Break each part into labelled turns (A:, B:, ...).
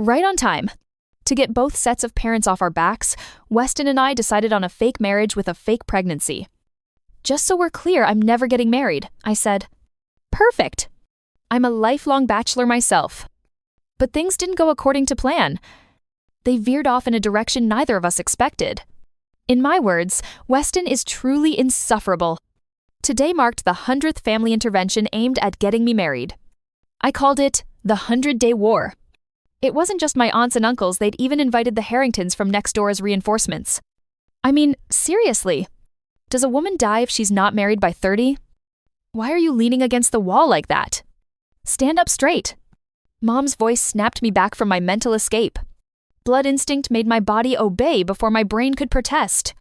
A: Right on time. To get both sets of parents off our backs, Weston and I decided on a fake marriage with a fake pregnancy. Just so we're clear, I'm never getting married, I said. Perfect. I'm a lifelong bachelor myself. But things didn't go according to plan. They veered off in a direction neither of us expected. In my words, Weston is truly insufferable. Today marked the 100th family intervention aimed at getting me married. I called it the 100-Day War. It wasn't just my aunts and uncles, they'd even invited the Harringtons from next door as reinforcements. I mean, seriously, does a woman die if she's not married by 30? Why are you leaning against the wall like that? Stand up straight. Mom's voice snapped me back from my mental escape. Blood instinct made my body obey before my brain could protest.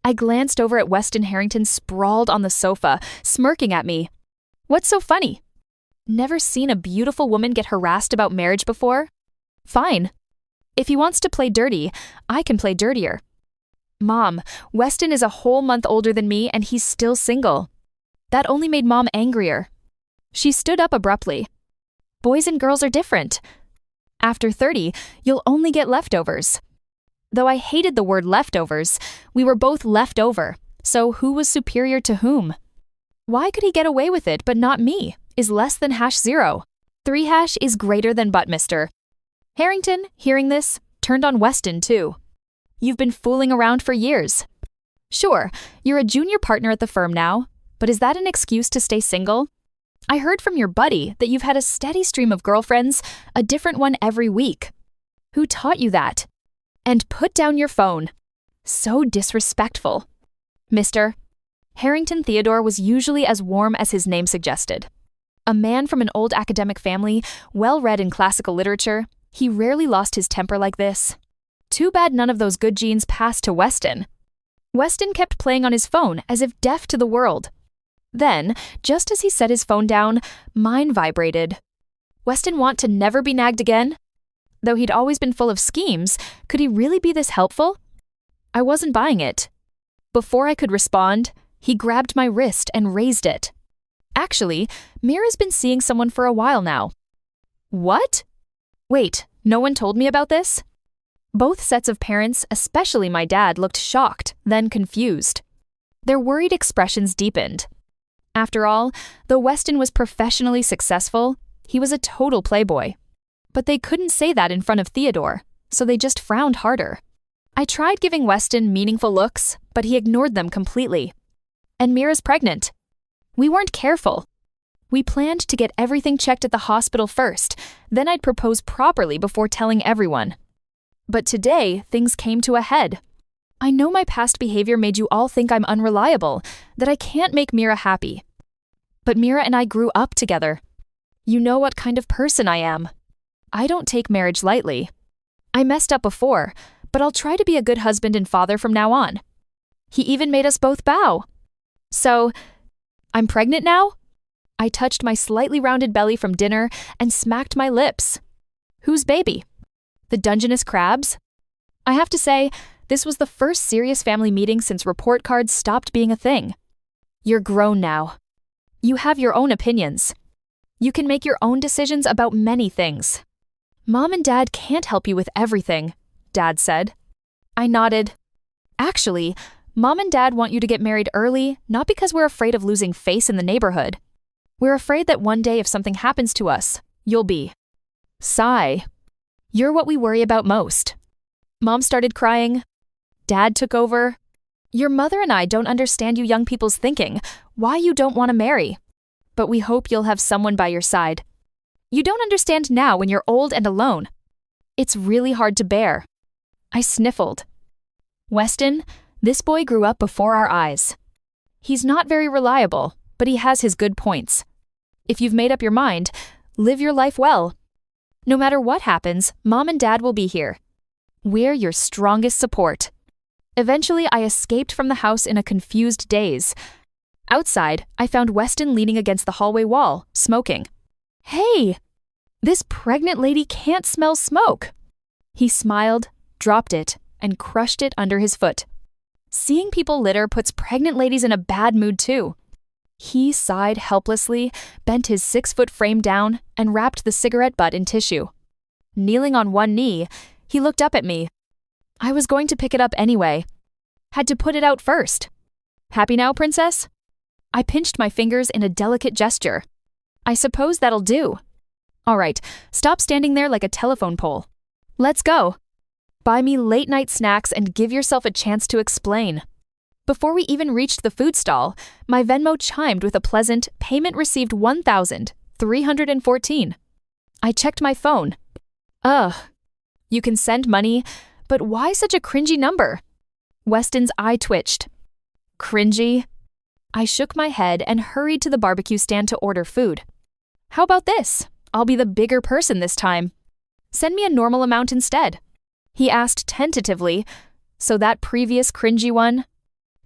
A: I glanced over at Weston Harrington sprawled on the sofa, smirking at me. What's so funny? Never seen a beautiful woman get harassed about marriage before? Fine. If he wants to play dirty, I can play dirtier. Mom, Weston is a whole month older than me and he's still single. That only made Mom angrier. She stood up abruptly. Boys and girls are different. After 30, you'll only get leftovers. Though I hated the word leftovers, we were both left over, so who was superior to whom? Why could he get away with it but not me? Is less than #0. 3 is greater than but, mister. Harrington, hearing this, turned on Weston too. You've been fooling around for years. Sure, you're a junior partner at the firm now, but is that an excuse to stay single? I heard from your buddy that you've had a steady stream of girlfriends, a different one every week. Who taught you that? And put down your phone. So disrespectful. Mister. Harrington Theodore was usually as warm as his name suggested. A man from an old academic family, well-read in classical literature, he rarely lost his temper like this. Too bad none of those good genes passed to Weston. Weston kept playing on his phone as if deaf to the world. Then, just as he set his phone down, mine vibrated. Weston want to never be nagged again? Though he'd always been full of schemes, could he really be this helpful? I wasn't buying it. Before I could respond, he grabbed my wrist and raised it. Actually, Mira's been seeing someone for a while now. What? Wait, no one told me about this? Both sets of parents, especially my dad, looked shocked, then confused. Their worried expressions deepened. After all, though Weston was professionally successful, he was a total playboy. But they couldn't say that in front of Theodore, so they just frowned harder. I tried giving Weston meaningful looks, but he ignored them completely. And Mira's pregnant. We weren't careful. We planned to get everything checked at the hospital first, then I'd propose properly before telling everyone. But today, things came to a head. I know my past behavior made you all think I'm unreliable, that I can't make Mira happy. But Mira and I grew up together. You know what kind of person I am. I don't take marriage lightly. I messed up before, but I'll try to be a good husband and father from now on. He even made us both bow. So, I'm pregnant now? I touched my slightly rounded belly from dinner and smacked my lips. Whose baby? The Dungeness crabs? I have to say, this was the first serious family meeting since report cards stopped being a thing. You're grown now. You have your own opinions. You can make your own decisions about many things. Mom and Dad can't help you with everything, Dad said. I nodded. Actually, Mom and Dad want you to get married early, not because we're afraid of losing face in the neighborhood. We're afraid that one day if something happens to us, you'll be. Sigh. You're what we worry about most. Mom started crying. Dad took over. Your mother and I don't understand you young people's thinking, why you don't want to marry. But we hope you'll have someone by your side. You don't understand now when you're old and alone. It's really hard to bear. I sniffled. Weston, this boy grew up before our eyes. He's not very reliable, but he has his good points. If you've made up your mind, live your life well. No matter what happens, Mom and Dad will be here. We're your strongest support. Eventually, I escaped from the house in a confused daze. Outside, I found Weston leaning against the hallway wall, smoking. Hey! This pregnant lady can't smell smoke. He smiled, dropped it, and crushed it under his foot. Seeing people litter puts pregnant ladies in a bad mood too. He sighed helplessly, bent his 6-foot frame down, and wrapped the cigarette butt in tissue. Kneeling on one knee, he looked up at me. I was going to pick it up anyway. Had to put it out first. Happy now, princess? I pinched my fingers in a delicate gesture. I suppose that'll do. All right, stop standing there like a telephone pole. Let's go. Buy me late-night snacks and give yourself a chance to explain. Before we even reached the food stall, my Venmo chimed with a pleasant payment received $1,314. I checked my phone. Ugh. You can send money, but why such a cringy number? Weston's eye twitched. Cringy? I shook my head and hurried to the barbecue stand to order food. How about this? I'll be the bigger person this time. Send me a normal amount instead. He asked tentatively, so that previous cringy one?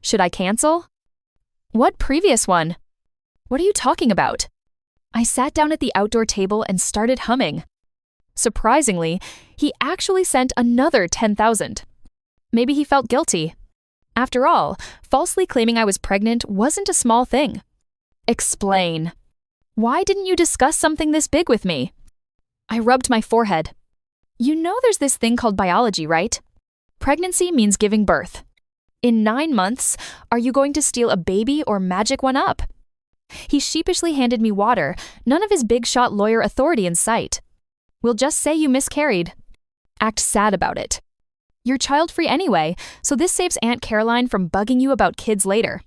A: Should I cancel? What previous one? What are you talking about? I sat down at the outdoor table and started humming. Surprisingly, he actually sent another $10,000. Maybe he felt guilty. After all, falsely claiming I was pregnant wasn't a small thing. Explain. Why didn't you discuss something this big with me? I rubbed my forehead. You know there's this thing called biology, right? Pregnancy means giving birth. In 9 months, are you going to steal a baby or magic one up? He sheepishly handed me water, none of his big-shot lawyer authority in sight. We'll just say you miscarried. Act sad about it. You're child-free anyway, so this saves Aunt Caroline from bugging you about kids later.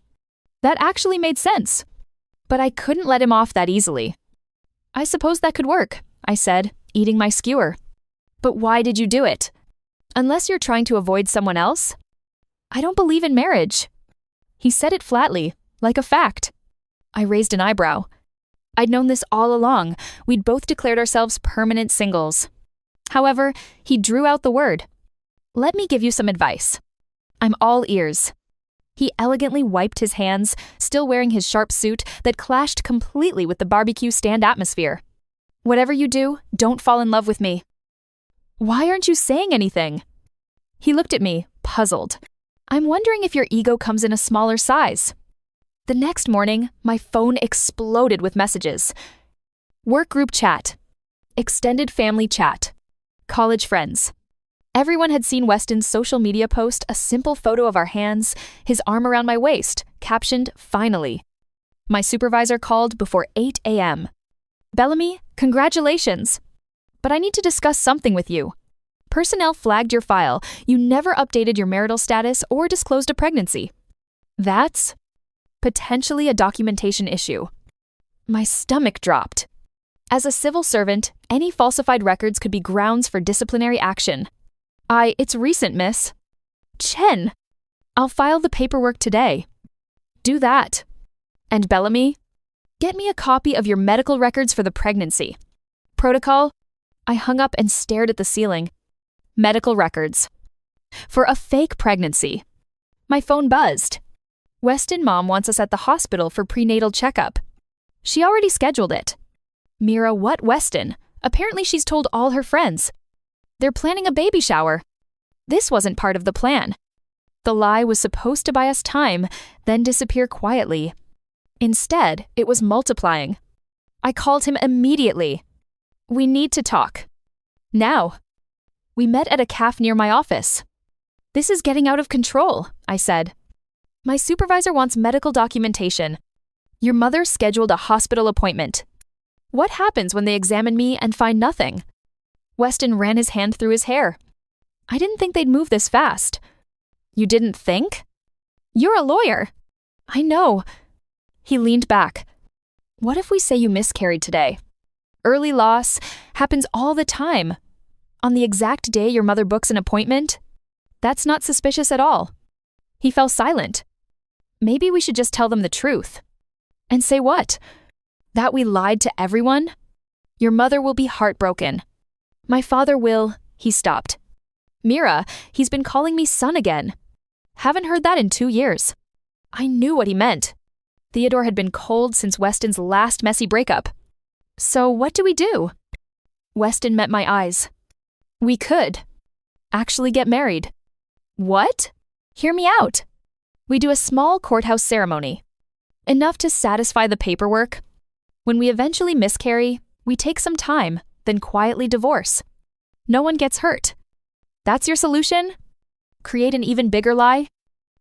A: That actually made sense. But I couldn't let him off that easily. I suppose that could work, I said, eating my skewer. But why did you do it? Unless you're trying to avoid someone else? I don't believe in marriage. He said it flatly, like a fact. I raised an eyebrow. I'd known this all along. We'd both declared ourselves permanent singles. However, he drew out the word. Let me give you some advice. I'm all ears. He elegantly wiped his hands, still wearing his sharp suit that clashed completely with the barbecue stand atmosphere. Whatever you do, don't fall in love with me. Why aren't you saying anything? He looked at me, puzzled. I'm wondering if your ego comes in a smaller size. The next morning, my phone exploded with messages. Work group chat. Extended family chat. College friends. Everyone had seen Weston's social media post a simple photo of our hands, his arm around my waist, captioned, "Finally." My supervisor called before 8 a.m. Bellamy, congratulations. But I need to discuss something with you. Personnel flagged your file. You never updated your marital status or disclosed a pregnancy. That's potentially a documentation issue. My stomach dropped. As a civil servant, any falsified records could be grounds for disciplinary action. It's recent, miss. Chen, I'll file the paperwork today. Do that. And Bellamy, get me a copy of your medical records for the pregnancy. Protocol? I hung up and stared at the ceiling. Medical records. For a fake pregnancy. My phone buzzed. Weston Mom wants us at the hospital for prenatal checkup. She already scheduled it. Mira, what Weston? Apparently she's told all her friends. They're planning a baby shower. This wasn't part of the plan. The lie was supposed to buy us time, then disappear quietly. Instead, it was multiplying. I called him immediately. We need to talk. Now. We met at a cafe near my office. This is getting out of control, I said. My supervisor wants medical documentation. Your mother scheduled a hospital appointment. What happens when they examine me and find nothing? Weston ran his hand through his hair. I didn't think they'd move this fast. You didn't think? You're a lawyer. I know. He leaned back. What if we say you miscarried today? Early loss happens all the time. On the exact day your mother books an appointment? That's not suspicious at all. He fell silent. Maybe we should just tell them the truth. And say what? That we lied to everyone? Your mother will be heartbroken. My father will, he stopped. Mira, he's been calling me son again. Haven't heard that in 2 years. I knew what he meant. Theodore had been cold since Weston's last messy breakup. So what do we do? Weston met my eyes. We could actually get married. What? Hear me out. We do a small courthouse ceremony. Enough to satisfy the paperwork. When we eventually miscarry, we take some time, then quietly divorce. No one gets hurt. That's your solution? Create an even bigger lie?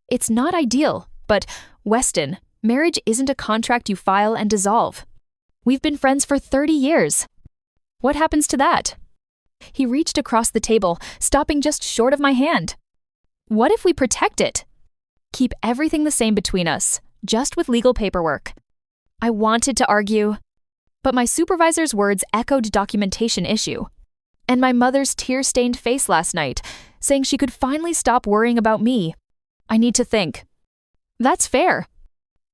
A: It's not ideal, but Weston, marriage isn't a contract you file and dissolve. We've been friends for 30 years. What happens to that? He reached across the table, stopping just short of my hand. What if we protect it? Keep everything the same between us, just with legal paperwork. I wanted to argue, but my supervisor's words echoed documentation issue. And my mother's tear-stained face last night, saying she could finally stop worrying about me. I need to think. That's fair.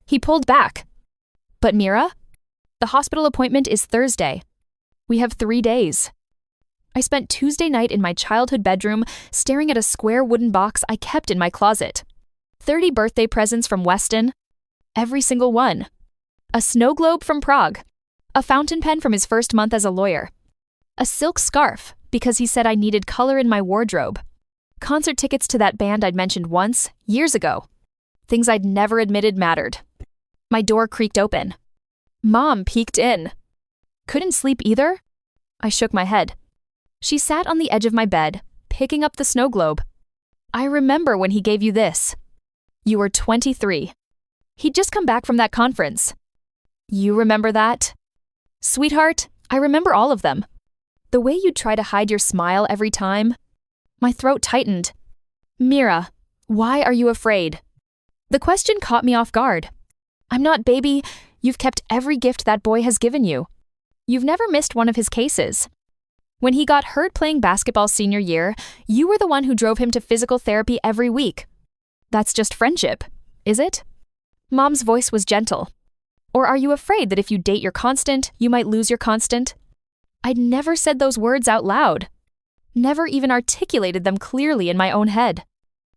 A: He pulled back. But Mira? The hospital appointment is Thursday. We have 3 days. I spent Tuesday night in my childhood bedroom staring at a square wooden box I kept in my closet. 30 birthday presents from Weston. Every single one. A snow globe from Prague. A fountain pen from his first month as a lawyer. A silk scarf because he said I needed color in my wardrobe. Concert tickets to that band I'd mentioned once, years ago. Things I'd never admitted mattered. My door creaked open. Mom peeked in. Couldn't sleep either? I shook my head. She sat on the edge of my bed, picking up the snow globe. I remember when he gave you this. You were 23. He'd just come back from that conference. You remember that? Sweetheart, I remember all of them. The way you'd try to hide your smile every time. My throat tightened. Mira, why are you afraid? The question caught me off guard. I'm not baby. You've kept every gift that boy has given you. You've never missed one of his cases. When he got hurt playing basketball senior year, you were the one who drove him to physical therapy every week. That's just friendship, is it? Mom's voice was gentle. Or are you afraid that if you date your constant, you might lose your constant? I'd never said those words out loud. Never even articulated them clearly in my own head.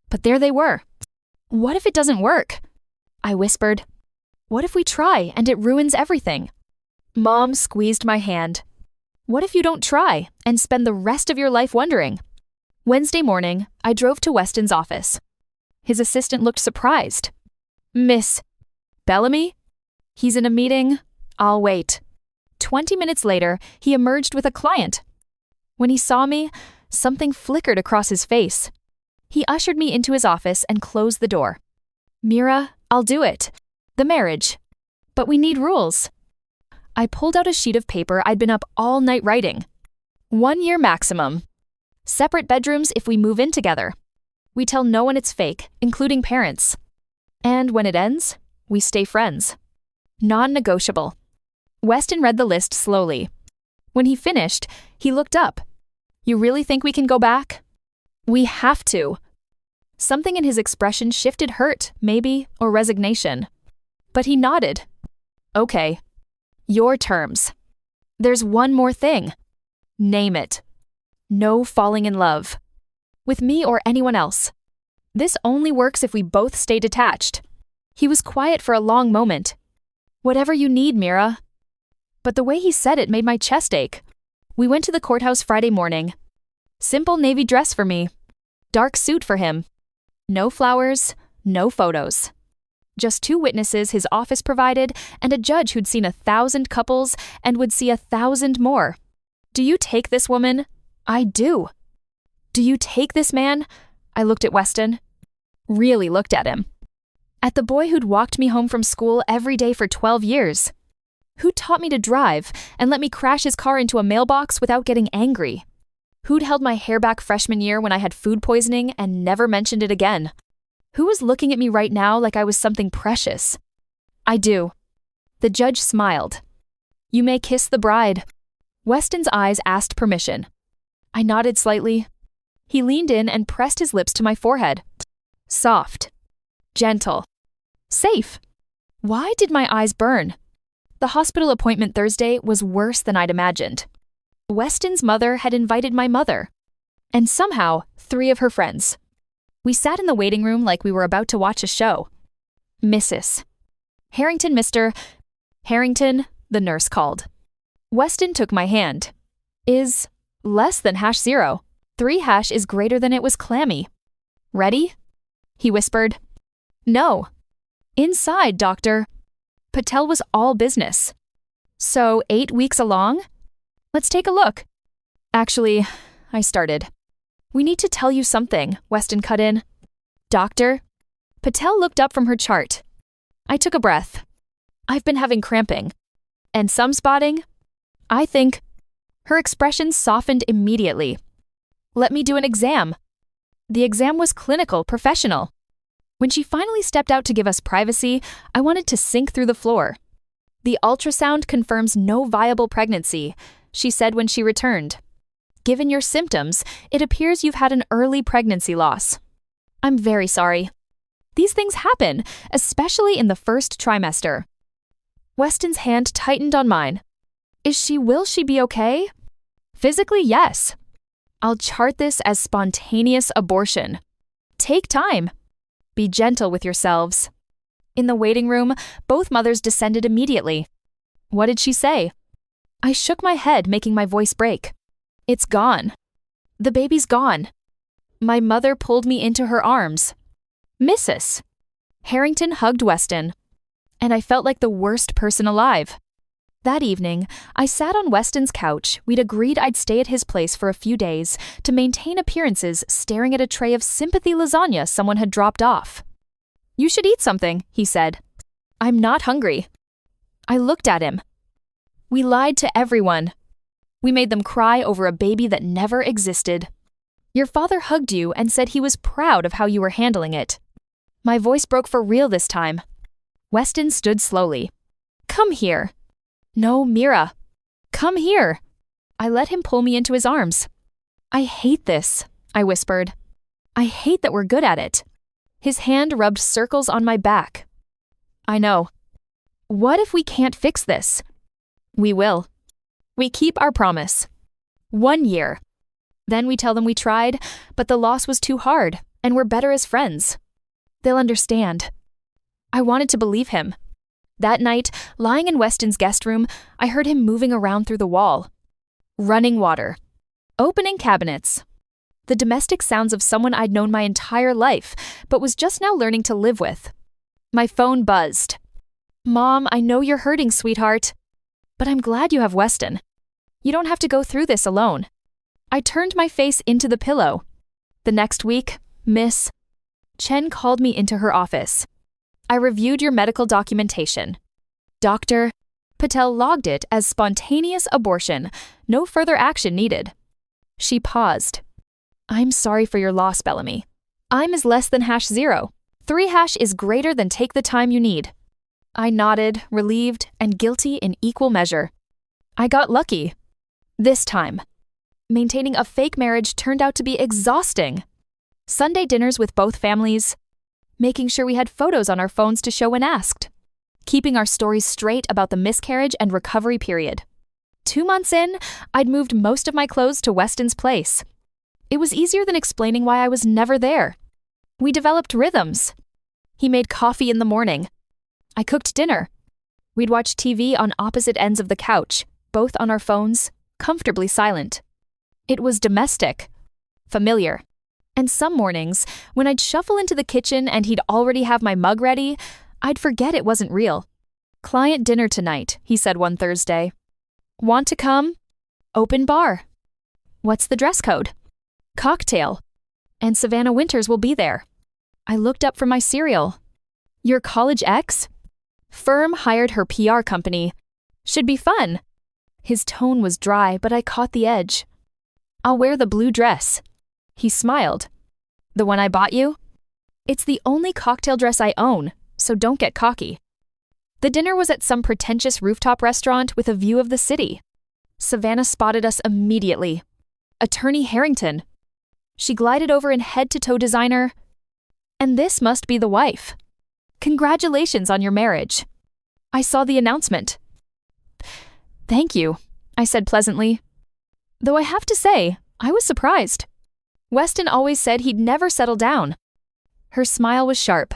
A: But there they were. What if it doesn't work? I whispered. What if we try and it ruins everything? Mom squeezed my hand. What if you don't try and spend the rest of your life wondering? Wednesday morning, I drove to Weston's office. His assistant looked surprised. Miss Bellamy? He's in a meeting. I'll wait. 20 minutes later, he emerged with a client. When he saw me, something flickered across his face. He ushered me into his office and closed the door. Mira, I'll do it. The marriage. But we need rules. I pulled out a sheet of paper I'd been up all night writing. 1 year maximum. Separate bedrooms if we move in together. We tell no one it's fake, including parents. And when it ends, we stay friends. Non-negotiable. Weston read the list slowly. When he finished, he looked up. You really think we can go back? We have to. Something in his expression shifted hurt, maybe, or resignation. But he nodded. Okay. Your terms. There's one more thing. Name it. No falling in love. With me or anyone else. This only works if we both stay detached. He was quiet for a long moment. Whatever you need, Mira. But the way he said it made my chest ache. We went to the courthouse Friday morning. Simple navy dress for me. Dark suit for him. No flowers, no photos. Just 2 witnesses his office provided and a judge who'd seen 1,000 couples and would see 1,000 more. Do you take this woman? I do. Do you take this man? I looked at Weston. Really looked at him. At the boy who'd walked me home from school every day for 12 years. Who taught me to drive and let me crash his car into a mailbox without getting angry. Who'd held my hair back freshman year when I had food poisoning and never mentioned it again. Who was looking at me right now like I was something precious? I do. The judge smiled. You may kiss the bride. Weston's eyes asked permission. I nodded slightly. He leaned in and pressed his lips to my forehead. Soft. Gentle. Safe. Why did my eyes burn? The hospital appointment Thursday was worse than I'd imagined. Weston's mother had invited my mother. And somehow, 3 of her friends. We sat in the waiting room like we were about to watch a show. Mrs. Harrington, Mr. Harrington, the nurse called. Weston took my hand. Is less than #0. 3# is greater than it was clammy. Ready? He whispered. No. Inside, doctor. Patel was all business. So 8 weeks along? Let's take a look. Actually, I started. We need to tell you something, Weston cut in. Doctor? Patel looked up from her chart. I took a breath. I've been having cramping. And some spotting? I think. Her expression softened immediately. Let me do an exam. The exam was clinical, professional. When she finally stepped out to give us privacy, I wanted to sink through the floor. The ultrasound confirms no viable pregnancy, she said when she returned. Given your symptoms, it appears you've had an early pregnancy loss. I'm very sorry. These things happen, especially in the first trimester. Weston's hand tightened on mine. Will she be okay? Physically, yes. I'll chart this as spontaneous abortion. Take time. Be gentle with yourselves. In the waiting room, both mothers descended immediately. What did she say? I shook my head, making my voice break. It's gone. The baby's gone. My mother pulled me into her arms. Mrs. Harrington hugged Weston, and I felt like the worst person alive. That evening, I sat on Weston's couch. We'd agreed I'd stay at his place for a few days to maintain appearances, staring at a tray of sympathy lasagna someone had dropped off. You should eat something, he said. I'm not hungry. I looked at him. We lied to everyone. We made them cry over a baby that never existed. Your father hugged you and said he was proud of how you were handling it. My voice broke for real this time. Weston stood slowly. Come here. No, Mira. Come here. I let him pull me into his arms. I hate this, I whispered. I hate that we're good at it. His hand rubbed circles on my back. I know. What if we can't fix this? We will. We keep our promise. 1 year. Then we tell them we tried, but the loss was too hard, and we're better as friends. They'll understand. I wanted to believe him. That night, lying in Weston's guest room, I heard him moving around through the wall. Running water. Opening cabinets. The domestic sounds of someone I'd known my entire life, but was just now learning to live with. My phone buzzed. Mom, I know you're hurting, sweetheart. But I'm glad you have Weston. You don't have to go through this alone. I turned my face into the pillow. The next week, Miss Chen called me into her office. I reviewed your medical documentation. Dr. Patel logged it as spontaneous abortion. No further action needed. She paused. I'm sorry for your loss, Bellamy. I'm is less than #0. 3 is greater than take the time you need. I nodded, relieved, and guilty in equal measure. I got lucky. This time. Maintaining a fake marriage turned out to be exhausting. Sunday dinners with both families. Making sure we had photos on our phones to show when asked. Keeping our stories straight about the miscarriage and recovery period. 2 months in, I'd moved most of my clothes to Weston's place. It was easier than explaining why I was never there. We developed rhythms. He made coffee in the morning. I cooked dinner. We'd watch TV on opposite ends of the couch, both on our phones, comfortably silent. It was domestic, familiar. And some mornings, when I'd shuffle into the kitchen and he'd already have my mug ready, I'd forget it wasn't real. Client dinner tonight, he said one Thursday. Want to come? Open bar. What's the dress code? Cocktail. And Savannah Winters will be there. I looked up from my cereal. Your college ex? Firm hired her PR company. Should be fun. His tone was dry, but I caught the edge. I'll wear the blue dress. He smiled. The one I bought you? It's the only cocktail dress I own, so don't get cocky. The dinner was at some pretentious rooftop restaurant with a view of the city. Savannah spotted us immediately. Attorney Harrington. She glided over in head-to-toe designer. And this must be the wife. Congratulations on your marriage. I saw the announcement. Thank you, I said pleasantly. Though I have to say, I was surprised. Weston always said he'd never settle down. Her smile was sharp.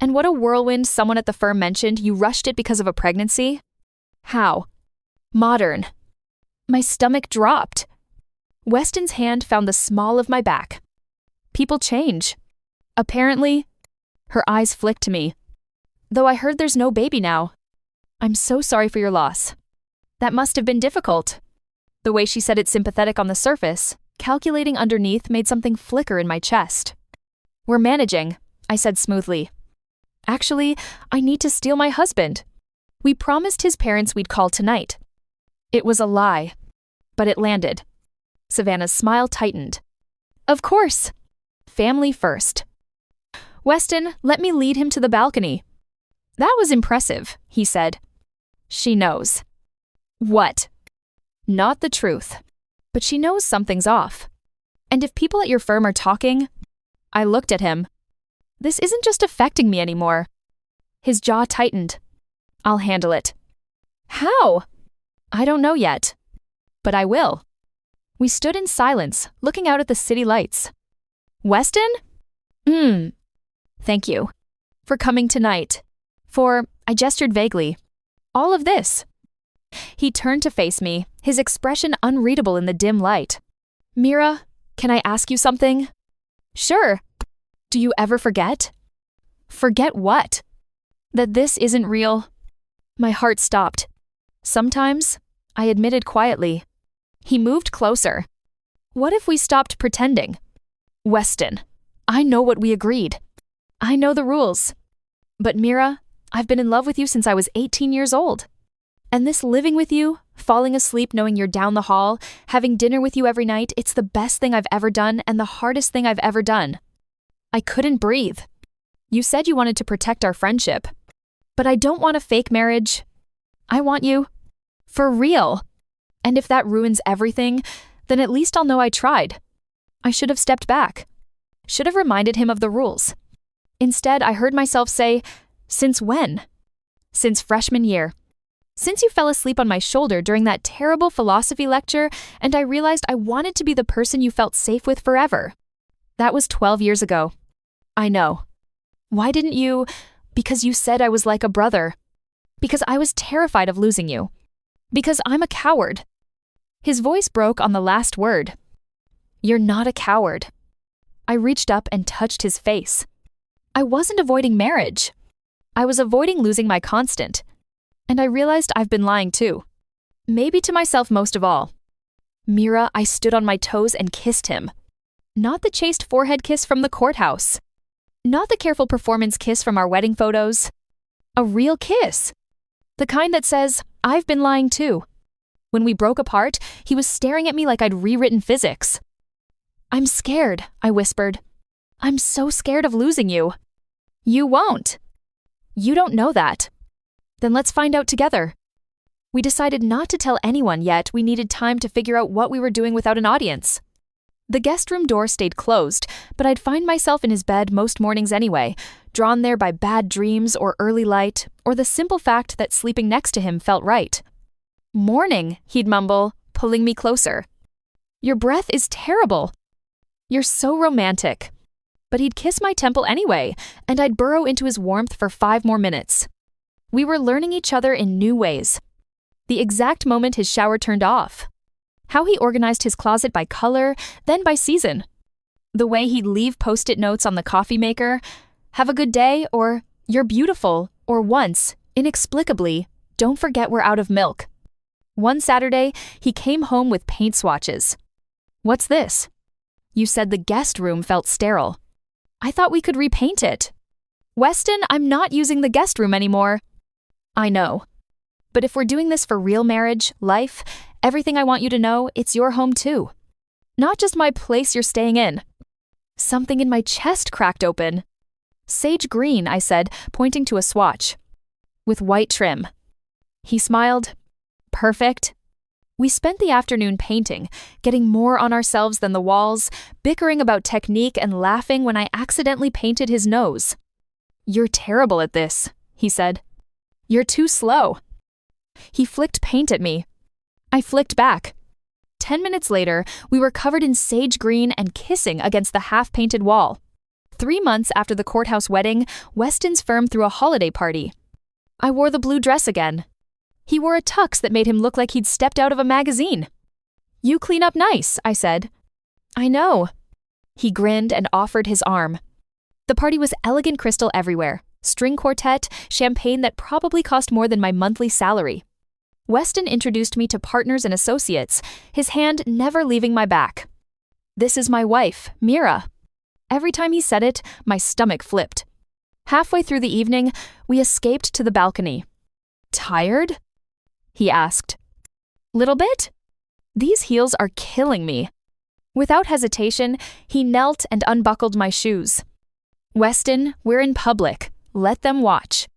A: And what a whirlwind someone at the firm mentioned you rushed it because of a pregnancy? How? Modern. My stomach dropped. Weston's hand found the small of my back. People change. Apparently, her eyes flicked to me. Though I heard there's no baby now. I'm so sorry for your loss. That must have been difficult. The way she said it sympathetic on the surface, Calculating underneath made something flicker in my chest. "We're managing," I said smoothly. "Actually, I need to steal my husband. We promised his parents we'd call tonight." It was a lie, but it landed. Savannah's smile tightened. "Of course. Family first." "Weston, let me lead him to the balcony." "That was impressive," he said. "She knows." "What?" "Not the truth. But she knows something's off. And if people at your firm are talking—" I looked at him. "This isn't just affecting me anymore." His jaw tightened. "I'll handle it." "How?" "I don't know yet. But I will." We stood in silence, looking out at the city lights. "Weston?" "Thank you. For coming tonight. I gestured vaguely. All of this." He turned to face me, his expression unreadable in the dim light. "Mira, can I ask you something?" "Sure." "Do you ever forget?" "Forget what?" "That this isn't real." My heart stopped. "Sometimes," I admitted quietly. He moved closer. "What if we stopped pretending?" "Weston, I know what we agreed. I know the rules. But Mira, I've been in love with you since I was 18 years old. And this living with you, falling asleep knowing you're down the hall, having dinner with you every night, it's the best thing I've ever done and the hardest thing I've ever done. I couldn't breathe. You said you wanted to protect our friendship. But I don't want a fake marriage. I want you. For real. And if that ruins everything, then at least I'll know I tried. I should have stepped back. Should have reminded him of the rules. Instead, I heard myself say, "Since when?" "Since freshman year. Since you fell asleep on my shoulder during that terrible philosophy lecture and I realized I wanted to be the person you felt safe with forever. That was 12 years ago. I know. Why didn't you? Because you said I was like a brother. Because I was terrified of losing you. Because I'm a coward." His voice broke on the last word. "You're not a coward." I reached up and touched his face. I wasn't avoiding marriage. I was avoiding losing my constant. And I realized I've been lying too. Maybe to myself most of all. "Mira," I stood on my toes and kissed him. Not the chaste forehead kiss from the courthouse. Not the careful performance kiss from our wedding photos. A real kiss. The kind that says, "I've been lying too." When we broke apart, he was staring at me like I'd rewritten physics. "I'm scared," I whispered. "I'm so scared of losing you." "You won't." "You don't know that." "Then let's find out together." We decided not to tell anyone yet. We needed time to figure out what we were doing without an audience. The guest room door stayed closed, but I'd find myself in his bed most mornings anyway, drawn there by bad dreams or early light, or the simple fact that sleeping next to him felt right. "Morning," he'd mumble, pulling me closer. "Your breath is terrible." "You're so romantic." But he'd kiss my temple anyway, and I'd burrow into his warmth for 5 more minutes. We were learning each other in new ways. The exact moment his shower turned off. How he organized his closet by color, then by season. The way he'd leave Post-it notes on the coffee maker, "Have a good day," or "You're beautiful," or once, inexplicably, "Don't forget we're out of milk." One Saturday, he came home with paint swatches. "What's this?" "You said the guest room felt sterile." "I thought we could repaint it." "Weston, I'm not using the guest room anymore." "I know. But if we're doing this for real marriage, life, everything I want you to know, it's your home too. Not just my place you're staying in." Something in my chest cracked open. "Sage green," I said, pointing to a swatch. "With white trim." He smiled. "Perfect." We spent the afternoon painting, getting more on ourselves than the walls, bickering about technique and laughing when I accidentally painted his nose. "You're terrible at this," he said. "You're too slow." He flicked paint at me. I flicked back. 10 minutes later, we were covered in sage green and kissing against the half-painted wall. 3 months after the courthouse wedding, Weston's firm threw a holiday party. I wore the blue dress again. He wore a tux that made him look like he'd stepped out of a magazine. "You clean up nice," I said. "I know." He grinned and offered his arm. The party was elegant crystal everywhere. String quartet, champagne that probably cost more than my monthly salary. Weston introduced me to partners and associates, his hand never leaving my back. "This is my wife, Mira." Every time he said it, my stomach flipped. Halfway through the evening, we escaped to the balcony. "Tired?" he asked. "Little bit? These heels are killing me." Without hesitation, he knelt and unbuckled my shoes. "Weston, we're in public. Let them watch."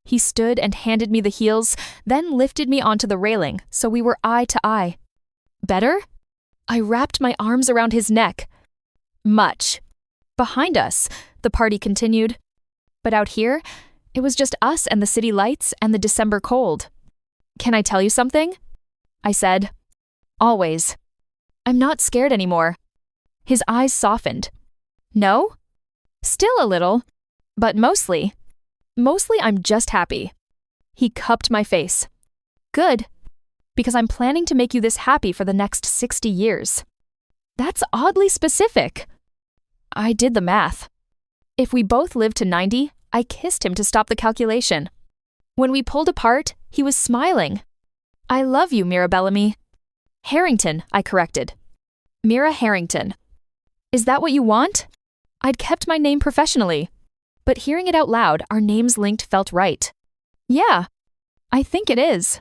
A: He stood and handed me the heels, then lifted me onto the railing so we were eye to eye. "Better?" I wrapped my arms around his neck. "Much." Behind us, the party continued. But out here, it was just us and the city lights and the December cold. "Can I tell you something?" I said. "Always. I'm not scared anymore." His eyes softened. "No?" "Still a little, but mostly I'm just happy." He cupped my face. "Good, because I'm planning to make you this happy for the next 60 years. "That's oddly specific." I did the math. If we both lived to 90, I kissed him to stop the calculation. When we pulled apart, he was smiling. "I love you, Mira Bellamy." "Harrington," I corrected. "Mira Harrington." "Is that what you want?" I'd kept my name professionally, but hearing it out loud, our names linked felt right. "Yeah, I think it is."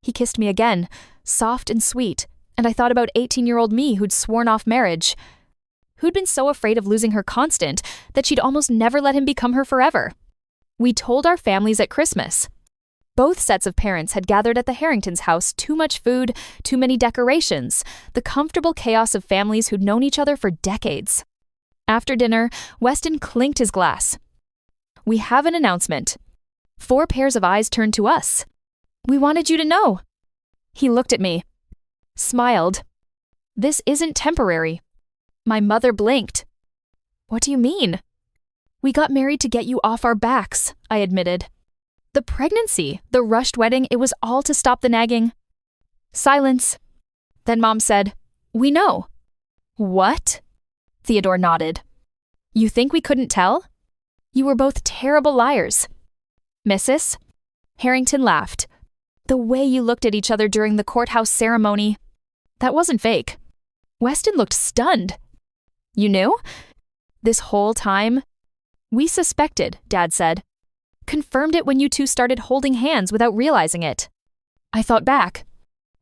A: He kissed me again, soft and sweet, and I thought about 18-year-old me who'd sworn off marriage, who'd been so afraid of losing her constant that she'd almost never let him become her forever. We told our families at Christmas. Both sets of parents had gathered at the Harringtons' house, too much food, too many decorations, the comfortable chaos of families who'd known each other for decades. After dinner, Weston clinked his glass. "We have an announcement." 4 pairs of eyes turned to us. "We wanted you to know." He looked at me, smiled. "This isn't temporary." My mother blinked. "What do you mean?" "We got married to get you off our backs," I admitted. "The pregnancy, the rushed wedding, it was all to stop the nagging." Silence. Then Mom said, "We know." "What?" Theodore nodded. "You think we couldn't tell? You were both terrible liars." "Mrs.?" Harrington laughed. "The way you looked at each other during the courthouse ceremony. That wasn't fake." Weston looked stunned. "You knew? This whole time?" "We suspected," Dad said. "Confirmed it when you two started holding hands without realizing it." I thought back.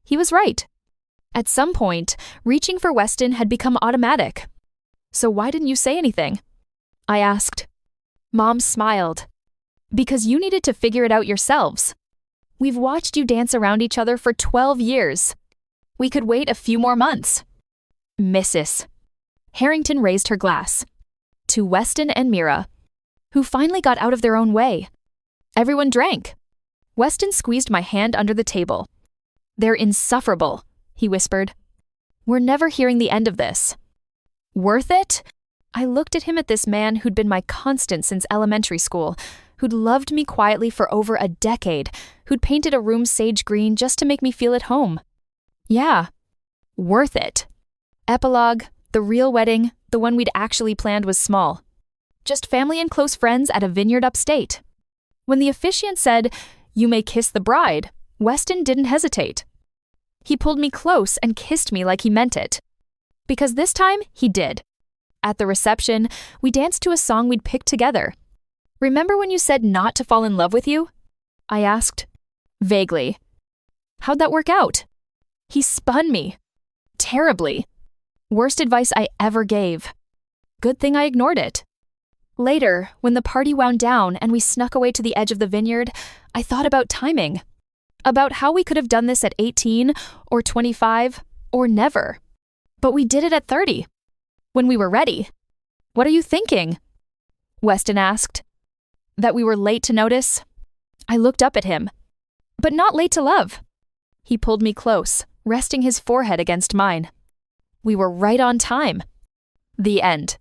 A: He was right. At some point, reaching for Weston had become automatic. "So why didn't you say anything?" I asked. Mom smiled. "Because you needed to figure it out yourselves. We've watched you dance around each other for 12 years. We could wait a few more months." "Mrs." Harrington raised her glass. "To Weston and Mira, who finally got out of their own way." Everyone drank. Weston squeezed my hand under the table. "They're insufferable," he whispered. "We're never hearing the end of this." "Worth it?" I looked at him, at this man who'd been my constant since elementary school, who'd loved me quietly for over a decade, who'd painted a room sage green just to make me feel at home. "Yeah, worth it." Epilogue, the real wedding, the one we'd actually planned, was small. Just family and close friends at a vineyard upstate. When the officiant said, "You may kiss the bride," Weston didn't hesitate. He pulled me close and kissed me like he meant it. Because this time, he did. At the reception, we danced to a song we'd picked together. "Remember when you said not to fall in love with you?" I asked. Vaguely. "How'd that work out?" He spun me. Terribly. Worst advice I ever gave. Good thing I ignored it. Later, when the party wound down and we snuck away to the edge of the vineyard, I thought about timing. About how we could have done this at 18 or 25 or never. But we did it at 30. When we were ready. "What are you thinking?" Weston asked. That we were late to notice? I looked up at him. "But not late to love." He pulled me close, resting his forehead against mine. "We were right on time." The end.